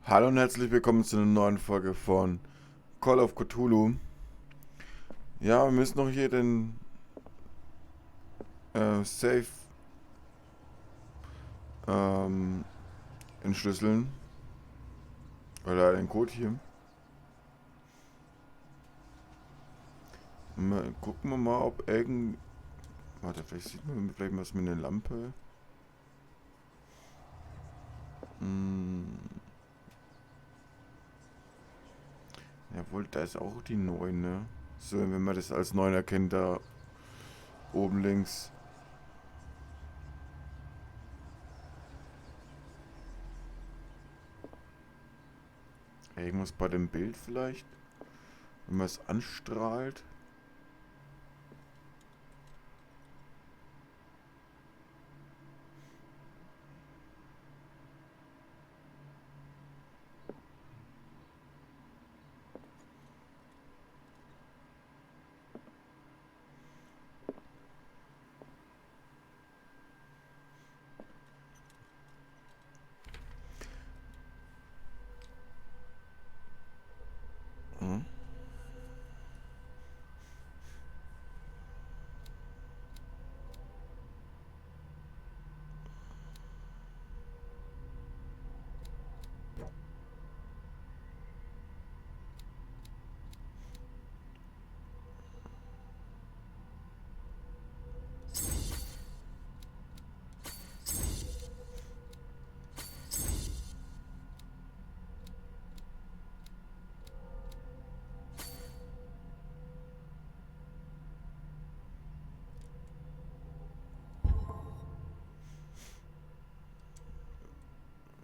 Hallo und herzlich willkommen zu einer neuen Folge von Call of Cthulhu. Ja, wir müssen noch hier den Safe ähm, entschlüsseln. Oder den Code hier. Gucken wir mal, ob irgend... Warte, vielleicht sieht man vielleicht was mit einer Lampe. Hm. Jawohl, da ist auch die 9, ne? So, wenn man das als 9 erkennt, da oben links. Irgendwas bei dem Bild vielleicht? Wenn man es anstrahlt. Hm?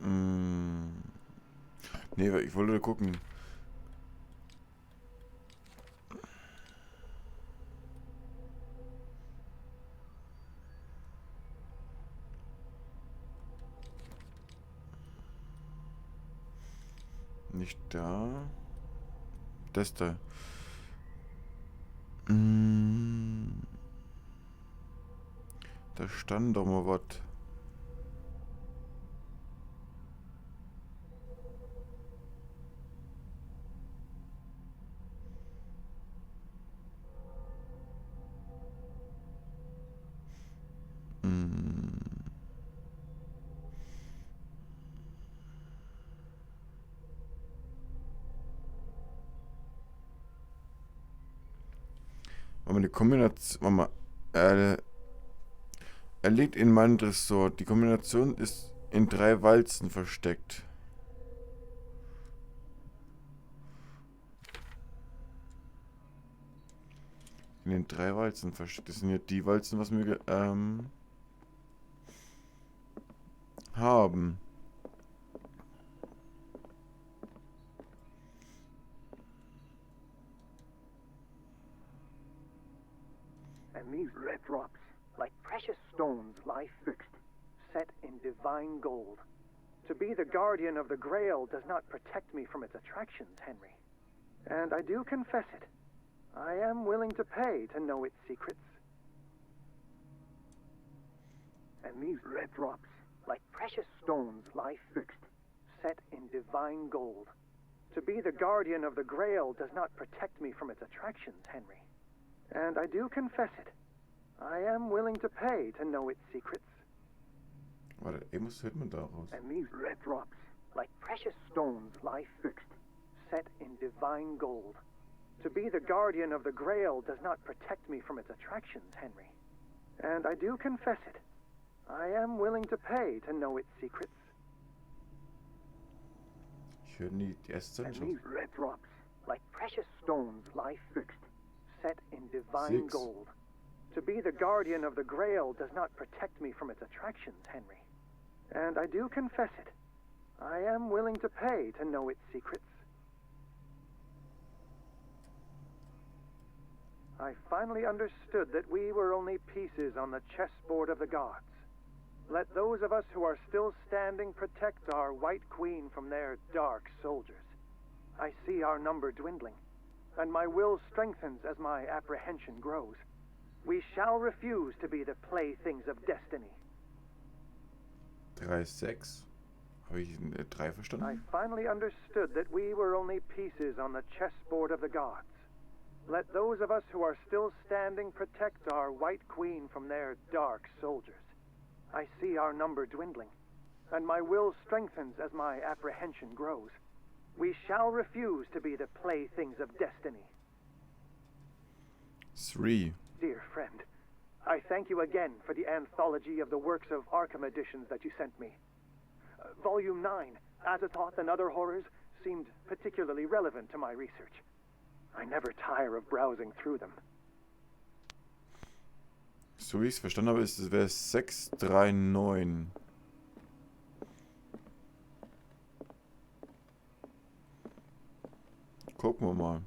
Mm. Nee, ich wollte gucken. Nicht da. Das da. Mm. Da stand doch mal was. Mm. Aber die Kombination. Mama. Er liegt in meinem Tresor. Die Kombination ist in 3 Walzen versteckt. In den 3 Walzen versteckt. Das sind ja die Walzen, was wir haben. And these red drops, like precious stones, lie fixed, set in divine gold. To be the guardian of the Grail does not protect me from its attractions, Henry. And I do confess it. I am willing to pay to know its secrets. And these red drops, like precious stones, lie fixed, set in divine gold. To be the guardian of the Grail does not protect me from its attractions, Henry. And I do confess it. I am willing to pay to know its secrets. Warte, irgendwas hört man daraus. And these red drops, like precious stones, lie fixed, set in divine gold. To be the guardian of the Grail does not protect me from its attractions, Henry. And I do confess it. I am willing to pay to know its secrets. Ich höre nie die erste And Zeile these schon. red drops, like precious stones, lie fixed, set in divine 6. gold. To be the guardian of the Grail does not protect me from its attractions, Henry. And I do confess it. I am willing to pay to know its secrets. I finally understood that we were only pieces on the chessboard of the gods. Let those of us who are still standing protect our White Queen from their dark soldiers. I see our number dwindling, and my will strengthens as my apprehension grows. We shall refuse to be the playthings of destiny. 3, 6. Habe ich 3 I verstanden? finally understood that we were only pieces on the chessboard of the gods. Let those of us who are still standing protect our white queen from their dark soldiers. I see our number dwindling, and my will strengthens as my apprehension grows. We shall refuse to be the playthings of destiny. 3. Dear friend, I thank you again for the anthology of the works of Arkham editions that you sent me. Volume 9, Azathoth and Other Horrors, seemed particularly relevant to my research. I never tire of browsing through them. So wie ich es verstanden habe, wäre es 639. Gucken wir mal.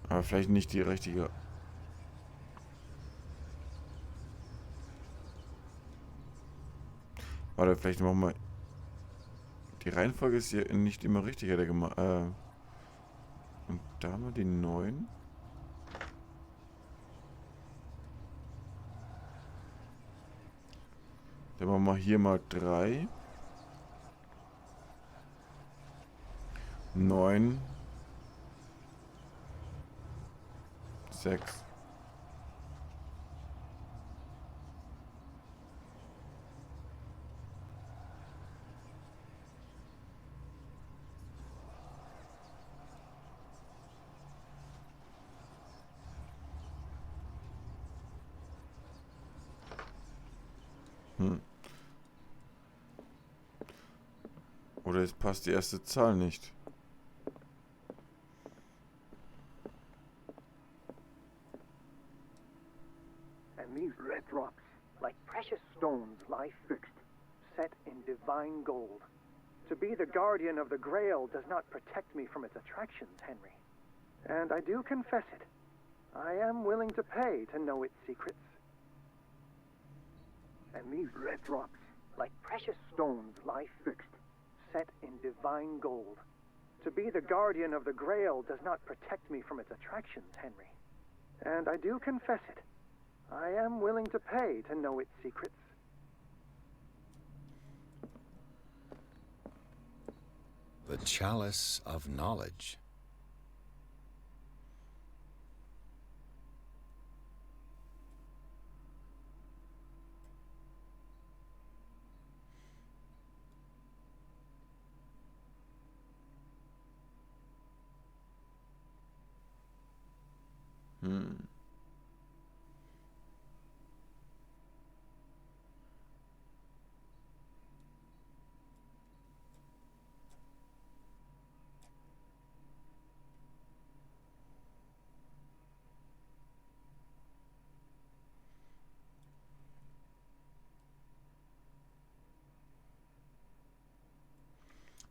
Aber vielleicht nicht die richtige. Warte, vielleicht machen wir. Die Reihenfolge ist hier nicht immer richtig, hat er gemacht. Und da haben wir die 9. Dann machen wir hier mal 3. 9. 6. Oder es passt die erste Zahl nicht. And these red drops, like precious stones, lie fixed, set in divine gold. To be the guardian of the Grail does not protect me from its attractions, Henry. And I do confess it. I am willing to pay to know its secrets. And these red drops, like precious stones, lie fixed, set in divine gold. To be the guardian of the Grail does not protect me from its attractions, Henry. And I do confess it. I am willing to pay to know its secrets. The chalice of knowledge.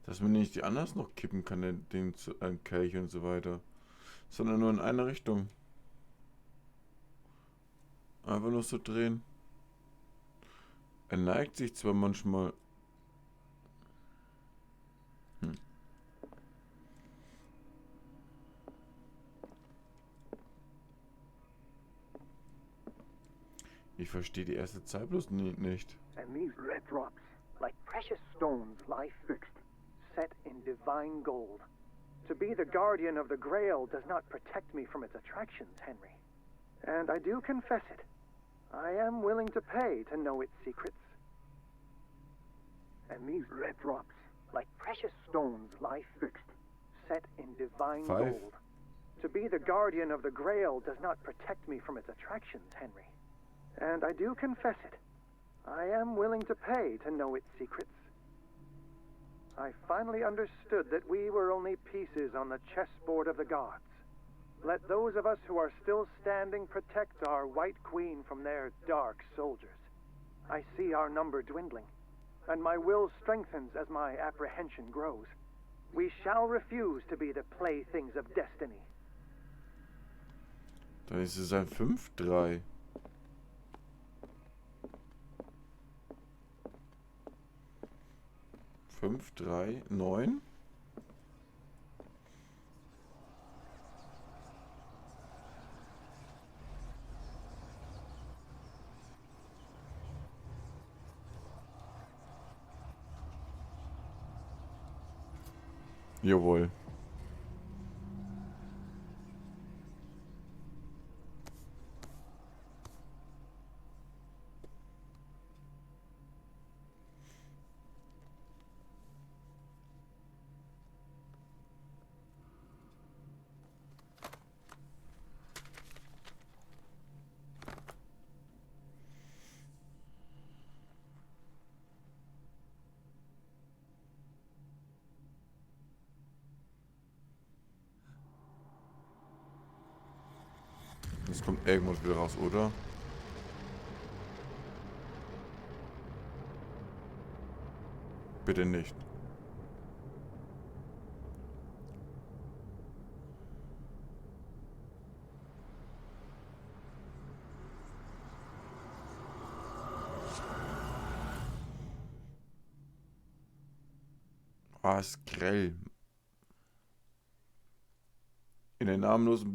Dass man nicht die anders noch kippen kann, den Kelch und so weiter. Sondern nur in eine Richtung. Einfach nur so drehen. Er neigt sich zwar manchmal. Ich verstehe die erste Zahl bloß nicht. And these red drops, like precious stones, lie fixed, set in divine gold. To be the guardian of the Grail does not protect me from its attractions, Henry. And I do confess it. I am willing to pay to know its secrets. And these red drops, like precious stones, lie fixed, set in divine 5. gold. To be the guardian of the Grail does not protect me from its attractions, Henry. And I do confess it. I am willing to pay to know its secrets. I finally understood that we were only pieces on the chessboard of the gods. Let those of us who are still standing protect our white queen from their dark soldiers. I see our number dwindling, and my will strengthens as my apprehension grows. We shall refuse to be the playthings of destiny. Dann ist es ein 5-3. 5, 3, 9. Jawohl. Jetzt kommt irgendwas wieder raus, oder? Bitte nicht. Ah, ist grell. In der namenlosen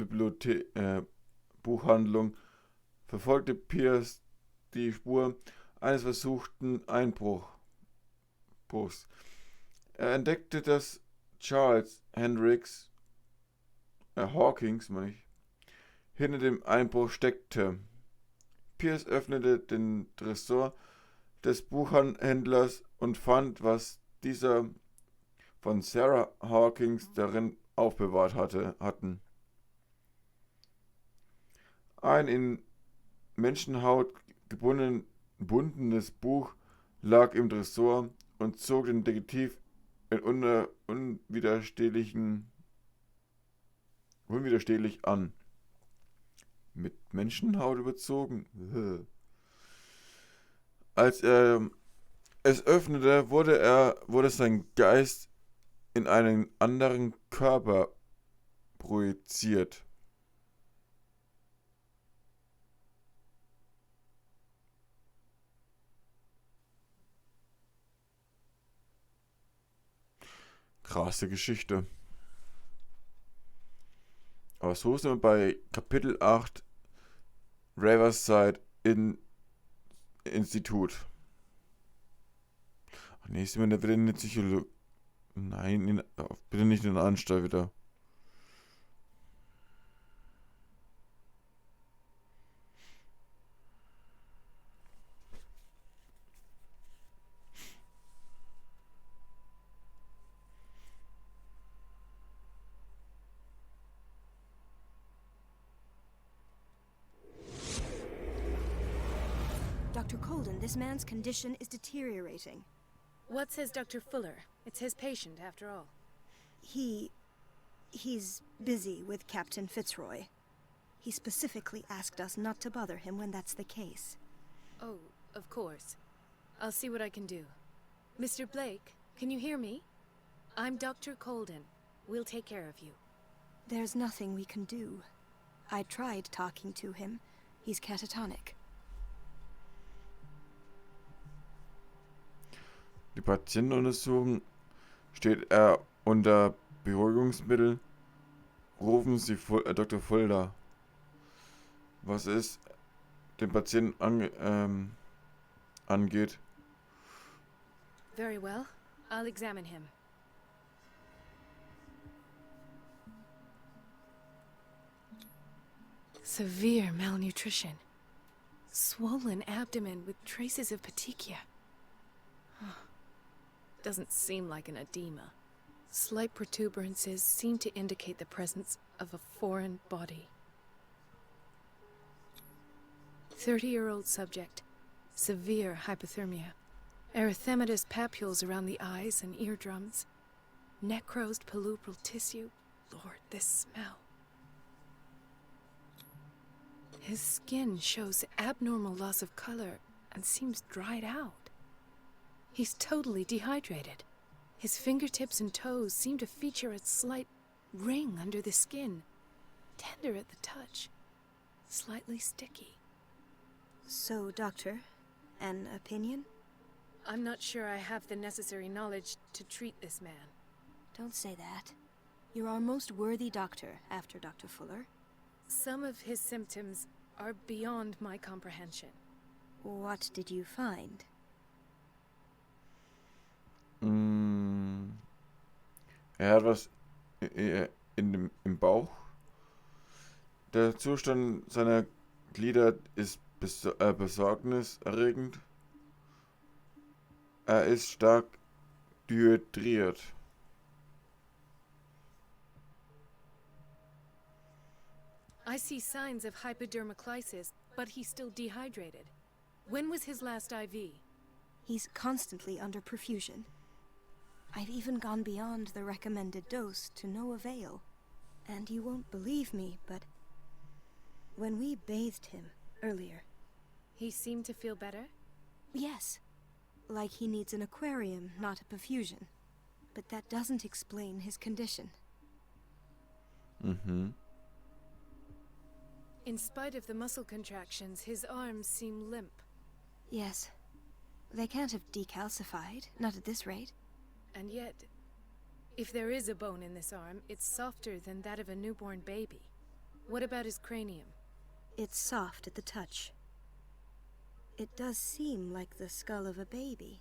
Buchhandlung verfolgte Pierce die Spur eines versuchten Einbruchs. Er entdeckte, dass Charles Hawkins, meine ich, hinter dem Einbruch steckte. Pierce öffnete den Tresor des Buchhändlers und fand, was dieser von Sarah Hawkins darin aufbewahrt hatten. Ein in Menschenhaut gebundenes Buch lag im Tresor und zog den Detektiv in unwiderstehlich an. Mit Menschenhaut überzogen? Als er es öffnete, wurde sein Geist in einen anderen Körper projiziert. Krasse Geschichte. Aber so sind wir bei Kapitel 8 Riverside Institut. Ach nee, sind wir wieder in der Psychologie. Nein, bitte nicht in der Anstalt wieder. Dr. Colden, this man's condition is deteriorating. What says Dr. Fuller? It's his patient, after all. He's busy with Captain Fitzroy. He specifically asked us not to bother him when that's the case. Oh, of course. I'll see what I can do. Mr. Blake, can you hear me? I'm Dr. Colden. We'll take care of you. There's nothing we can do. I tried talking to him. He's catatonic. Die Patientenuntersuchung steht er unter Beruhigungsmittel. Rufen Sie Dr. Fulda. Was es den Patienten angeht. Very well. I'll examine him. Severe malnutrition. Swollen abdomen with traces of petechia. Doesn't seem like an edema. Slight protuberances seem to indicate the presence of a foreign body. 30-year-old subject. Severe hypothermia. Erythematous papules around the eyes and eardrums. Necrosed palpebral tissue. Lord, this smell. His skin shows abnormal loss of color and seems dried out. He's totally dehydrated. His fingertips and toes seem to feature a slight ring under the skin. Tender at the touch. Slightly sticky. So, Doctor, an opinion? I'm not sure I have the necessary knowledge to treat this man. Don't say that. You're our most worthy doctor after Dr. Fuller. Some of his symptoms are beyond my comprehension. What did you find? Hat was im Bauch. Der Zustand seiner Glieder ist besorgniserregend. Er ist stark dehydriert. I see signs of hypodermoclysis, but he's still dehydrated. When was his last IV? He's constantly under perfusion. I've even gone beyond the recommended dose to no avail. And you won't believe me, but when we bathed him earlier... He seemed to feel better? Yes. Like he needs an aquarium, not a perfusion. But that doesn't explain his condition. In spite of the muscle contractions, his arms seem limp. Yes. They can't have decalcified, not at this rate. And yet, if there is a bone in this arm, it's softer than that of a newborn baby. What about his cranium? It's soft at the touch. It does seem like the skull of a baby.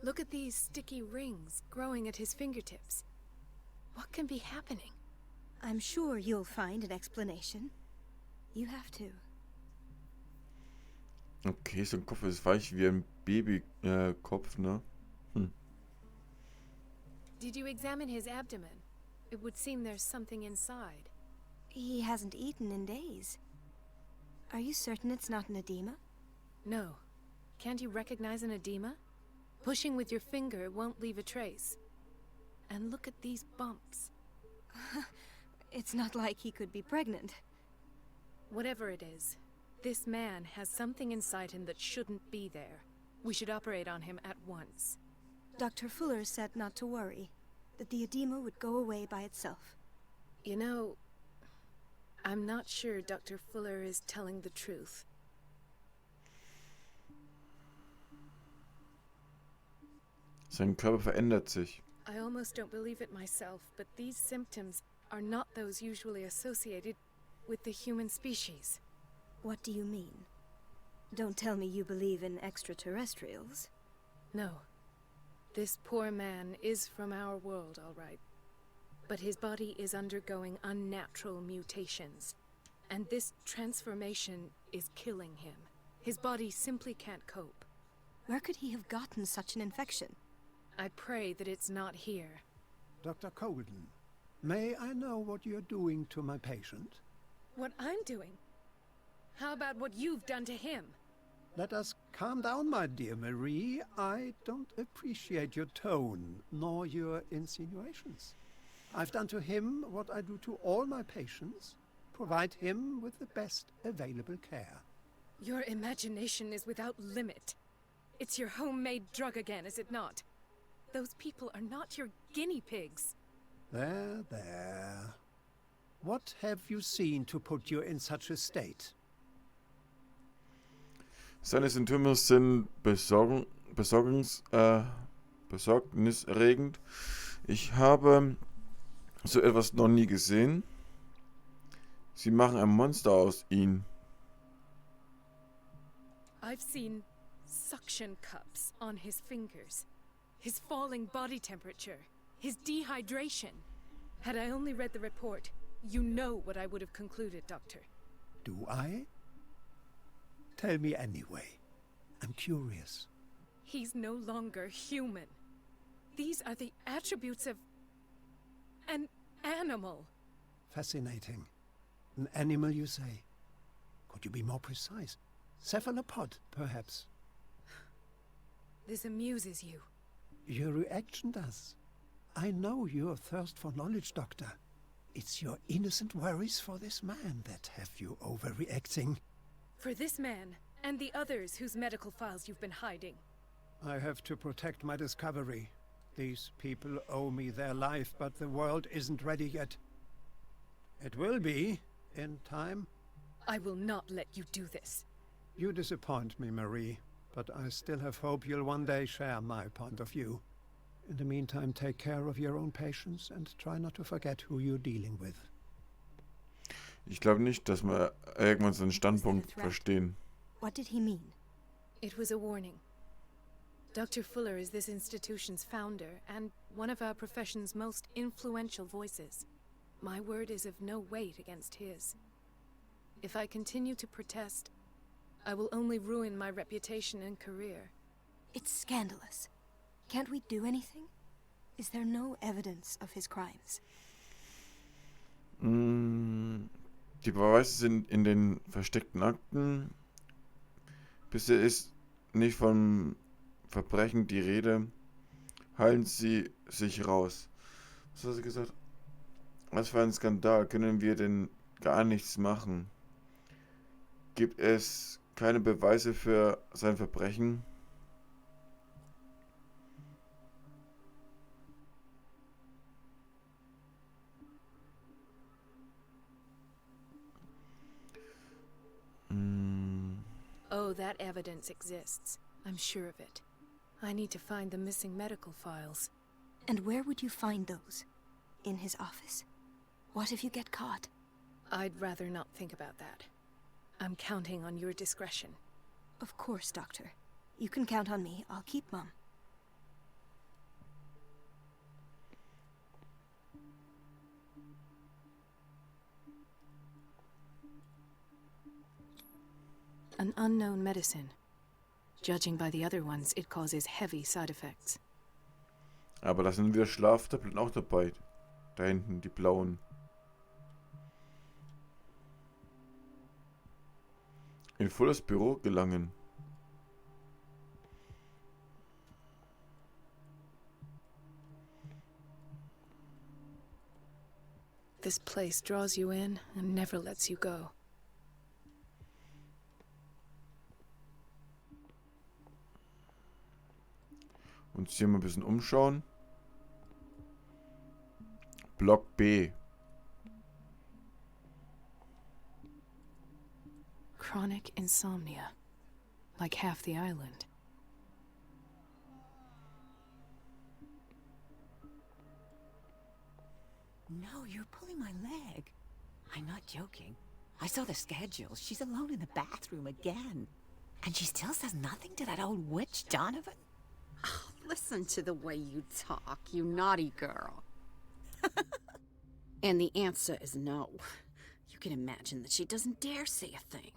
Look at these sticky rings growing at his fingertips. What can be happening? I'm sure you'll find an explanation. You have to. Okay, sein Kopf ist weich wie ein Babykopf, ne? Did you examine his abdomen? It would seem there's something inside. He hasn't eaten in days. Are you certain it's not an edema? No. Can't you recognize an edema? Pushing with your finger won't leave a trace. And look at these bumps. It's not like he could be pregnant. Whatever it is, this man has something inside him that shouldn't be there. We should operate on him at once. Dr. Fuller said not to worry, that the edema would go away by itself. You know, I'm not sure Dr. Fuller is telling the truth. Sein Körper verändert sich. I almost don't believe it myself, but these symptoms are not those usually associated with the human species. What do you mean? Don't tell me you believe in extraterrestrials. No. This poor man is from our world, all right. But his body is undergoing unnatural mutations. And this transformation is killing him. His body simply can't cope. Where could he have gotten such an infection? I pray that it's not here. Dr. Colden, may I know what you're doing to my patient? What I'm doing? How about what you've done to him? Let us calm down, my dear Marie. I don't appreciate your tone, nor your insinuations. I've done to him what I do to all my patients. Provide him with the best available care. Your imagination is without limit. It's your homemade drug again, is it not? Those people are not your guinea pigs. There, there. What have you seen to put you in such a state? Seine Symptome sind besorgniserregend. Ich habe so etwas noch nie gesehen. Sie machen ein Monster aus ihm. I've seen suction cups on his fingers, his falling body temperature, his dehydration. Had I only read the report, you know what I would have concluded, Doctor. Do I? Tell me anyway. I'm curious. He's no longer human. These are the attributes of an animal. Fascinating. An animal, you say? Could you be more precise? Cephalopod, perhaps? This amuses you. Your reaction does. I know your thirst for knowledge, Doctor. It's your innocent worries for this man that have you overreacting. For this man, and the others whose medical files you've been hiding. I have to protect my discovery. These people owe me their life, but the world isn't ready yet. It will be, in time. I will not let you do this. You disappoint me, Marie. but I still have hope you'll one day share my point of view. In the meantime, take care of your own patients and try not to forget who you're dealing with. Ich glaube nicht, dass wir irgendwann so einen Standpunkt verstehen. What did he mean? It was a warning. Dr. Fuller is this institution's founder and one of our profession's most influential voices. My word is of no weight against his. If I continue to protest, I will only ruin my reputation and career. It's scandalous. Can't we do anything? Is there no evidence of his crimes? Die Beweise sind in den versteckten Akten. Bisher ist nicht von Verbrechen die Rede. Halten Sie sich raus. Was hat sie gesagt? Was für ein Skandal. Können wir denn gar nichts machen? Gibt es keine Beweise für sein Verbrechen? Oh, that evidence exists. I'm sure of it. I need to find the missing medical files. And where would you find those? In his office? What if you get caught? I'd rather not think about that. I'm counting on your discretion. Of course, Doctor. You can count on me. I'll keep Mum. An unknown medicine. Judging by the other ones, it causes heavy side effects. Aber da sind wieder Schlaftabletten auch dabei. Da hinten, die blauen. In Fullers Büro gelangen. This place draws you in and never lets you go. Uns hier mal ein bisschen umschauen. Block B. Chronic insomnia. Like half the island. No, you're pulling my leg. I'm not joking. I saw the schedule. She's alone in the bathroom again. And she still says nothing to that old witch, Donovan? Oh, listen to the way you talk, you naughty girl. And the answer is no. You can imagine that she doesn't dare say a thing.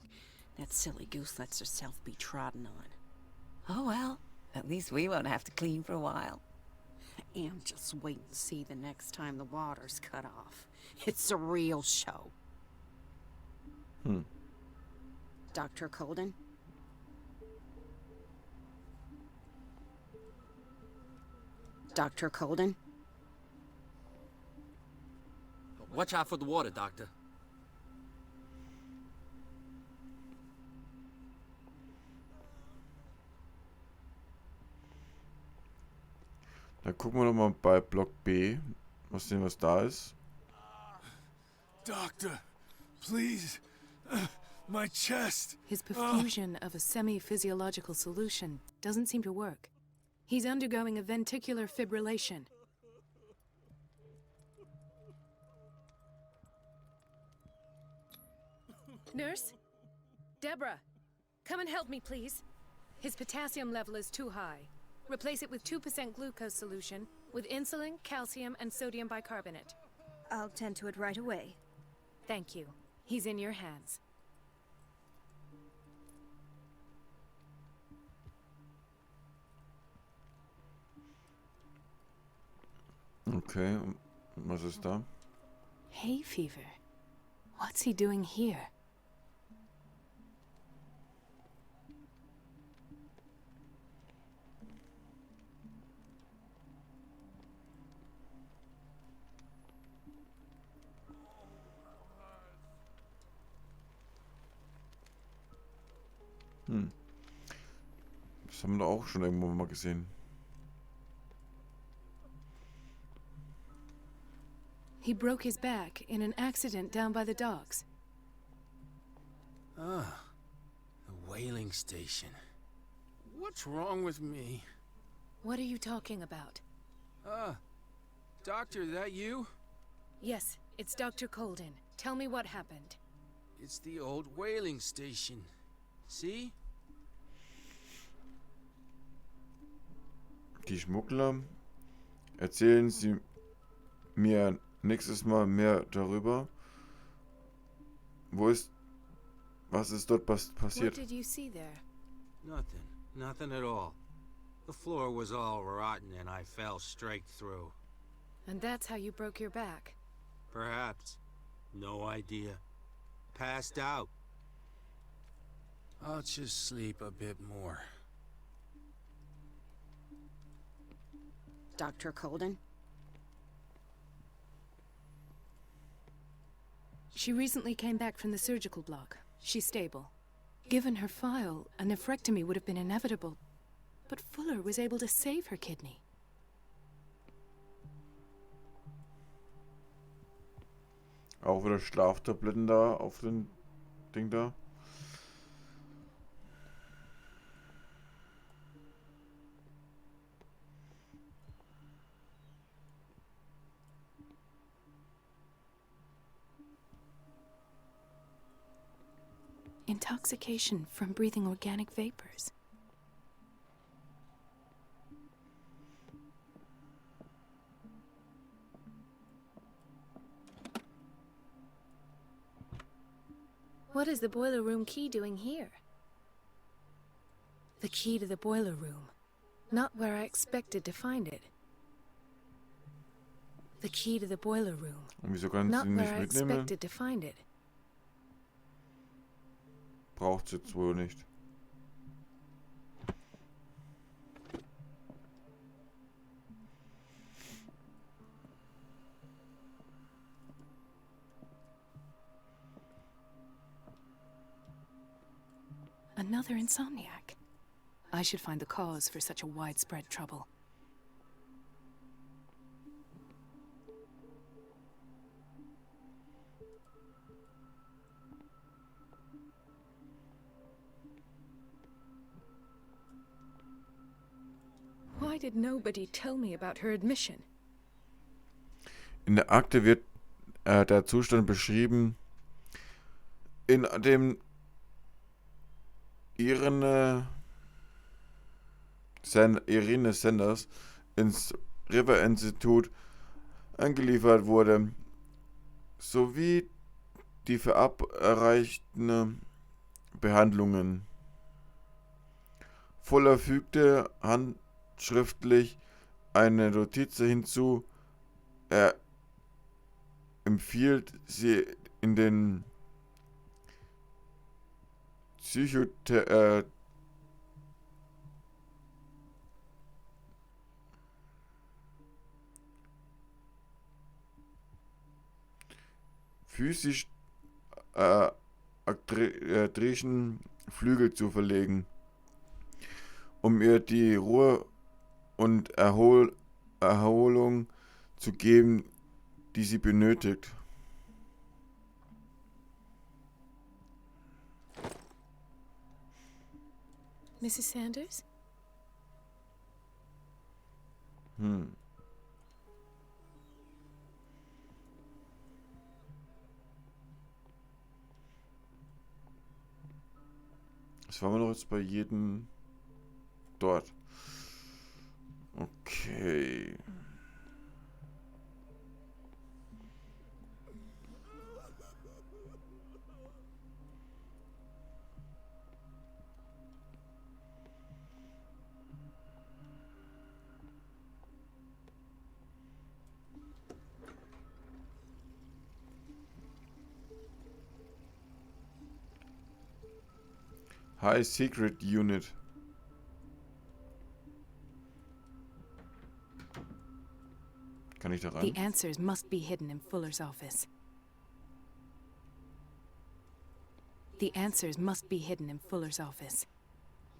That silly goose lets herself be trodden on. Oh well, at least we won't have to clean for a while. And just wait and see the next time the water's cut off. It's a real show. Dr. Colden? Dr. Colden? Watch out for the water, Doctor. Dann gucken wir nochmal bei Block B. Mal sehen, was da ist. Doctor, please. My chest. His perfusion of a semi-physiological solution doesn't seem to work. He's undergoing a ventricular fibrillation. Nurse? Deborah, come and help me, please. His potassium level is too high. Replace it with 2% glucose solution with insulin, calcium, and sodium bicarbonate. I'll tend to it right away. Thank you. He's in your hands. Okay, und was ist da? Hay fever. What's he doing here? Das haben wir doch auch schon irgendwo mal gesehen. He broke his back in an accident down by the docks. Ah, the whaling station. What's wrong with me? What are you talking about? Doctor, that you? Yes, it's Dr. Colden. Tell me what happened. It's the old whaling station. See? Die Schmuggler. Erzählen Sie mir nächstes Mal mehr darüber. Was ist dort What passiert? did you see there? Nothing at all. The floor was all rotten and I fell straight through. And that's how you broke your back. Perhaps. No idea. Passed out. I'll just sleep a bit more. Dr. Colden? She recently came back from the surgical block. She's stable. Given her file, a nephrectomy would have been inevitable. But Fuller was able to save her kidney. Auch wieder Schlaftabletten da auf dem Ding da. Intoxication from breathing organic vapors. What is the boiler room key doing here? The key to the boiler room. Not where I expected to find it. The key to the boiler room. Und wieso kann Not sie ihn where nicht I mitnehmen? expected to find it. Braucht sie jetzt wohl nicht. Another insomniac. I should find the cause for such a widespread trouble. Why did nobody tell me about her admission? In der Akte wird der Zustand beschrieben, in dem Irene Sanders ins River Institut eingeliefert wurde, sowie die verabreichten Behandlungen. Fuller fügte handschriftlich eine Notiz hinzu. Er empfiehlt sie in den physisch-aktrischen Flügel zu verlegen, um ihr die Ruhe und Erholung zu geben, die sie benötigt. Mrs. Sanders? Das waren wir doch jetzt bei jedem dort. Okay. High Secret Unit. Kann ich da rein? The answers must be hidden in Fuller's office. The answers must be hidden in Fuller's office.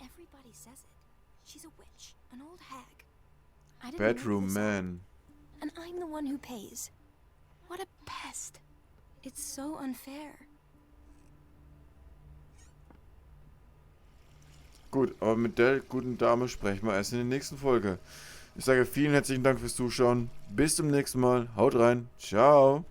Everybody says it. She's a witch, an old hag. I didn't know Bedroom this. Man. And I'm the one who pays. What a pest. It's so unfair. Gut, aber mit der guten Dame sprechen wir erst in der nächsten Folge. Ich sage vielen herzlichen Dank fürs Zuschauen. Bis zum nächsten Mal. Haut rein. Ciao.